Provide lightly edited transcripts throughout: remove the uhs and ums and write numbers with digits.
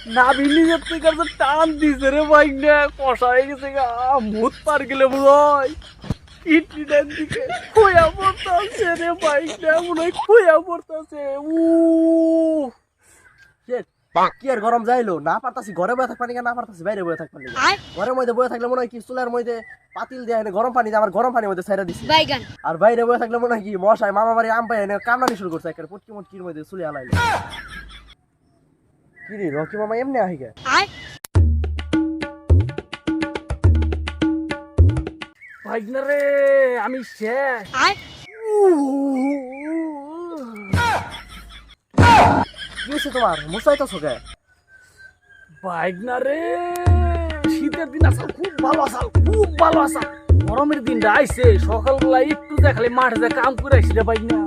নাভি নিজের থেকে তো টান দিছে রে বাইক না কষা হয়ে গেছে গা ভূত পার গেলে বুঝয় কিডনি ডান দিকে খোয়া পড়তাছে রে বাইক না মনে হয় খোয়া পড়তাছে কি আর গরম যাইলো না পারতাছি ঘরে বয়ে থাকবা না পারতাছি বাইরে বয়ে থাকবা ঘরের মধ্যে বয়ে থাকলে মনে হয় কি চুলার মধ্যে পাতিল দিয়ে এনে গরম পানি দিয়ে আমার গরম পানির মধ্যে ছাইরা দিছে আর বাইরে বয়ে থাকলে মনে হয় কি মশাই মামা বাড়ি আম পাই এনে কামড়ানি শুরু করছে একের পুটকি মুটকির মধ্যে চুলে আলাইলো কি রে রকি মামা এমনি আহিগে বাইক না রে আমি শেষ কি হয়েছে তোমার মুসাই তো সোকে বাইক না রে শীতের দিন আসল খুব ভালো আসল খুব ভালো আসল গরমের দিন আইছে সকালবেলা একটু দেখালে মাঠে যা কাম করে আসি রে বাইক না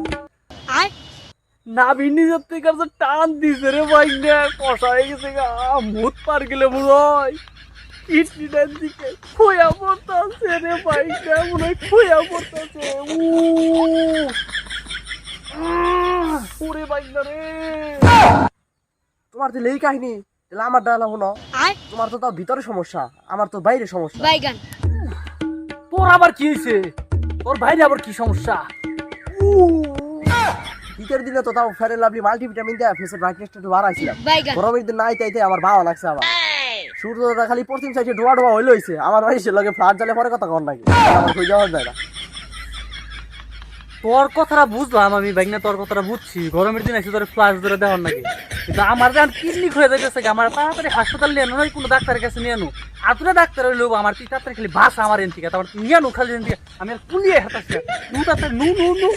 নাভি নিজের থেকে তো টান দিছে রে বাইক না কষা হয়ে গেছে গা ভূত পার গেলে বুঝয় কিডনি ডান দিকে খোয়া পড়তাছে রে বাইক না মনে হয় খোয়া পড়তাছে ওরে বাইক না রে তোমার দিলে এই কাহিনী তাহলে আমার ডালা হলো তোমার তো তাও ভিতরে সমস্যা আমার তো বাইরে সমস্যা তোর আবার কি হয়েছে তোর বাইরে আবার কি সমস্যা শীতের দিনে তো তাও ফেয়ার লাভলি মাল্টিভিটামিন দেয়া ফেসের ব্রাইটনেসটা একটু বাড়াইছিলাম গরমের দিন নাই তাইতে আমার ভালো লাগছে আবার সূর্যটা খালি পশ্চিম সাইডে ডোয়া ডোয়া হইলে হইছে আমার বাড়ির লগে ফ্লাড জ্বালে পরে কথা কর নাকি আমার কই যাওয়া যায় না তোর কথাটা বুঝলাম আমি বাইক না তোর কথাটা বুঝছি গরমের দিন এসে তোর ফ্লাশ ধরে দেওয়ার নাকি কিন্তু আমার যখন কিডনি হয়ে যাইতেছে আমার তাড়াতাড়ি হাসপাতাল নিয়ে আনো কোনো ডাক্তারের কাছে নিয়ে আনো আতুরা ডাক্তার হইলো আমার তুই তাড়াতাড়ি খালি বাস আমার এন থেকে তারপর নিয়ে আনো খালি এন থেকে আমি আর কুলিয়ে হাতাচ্ছি নু তাড়াতাড়ি নু নু নু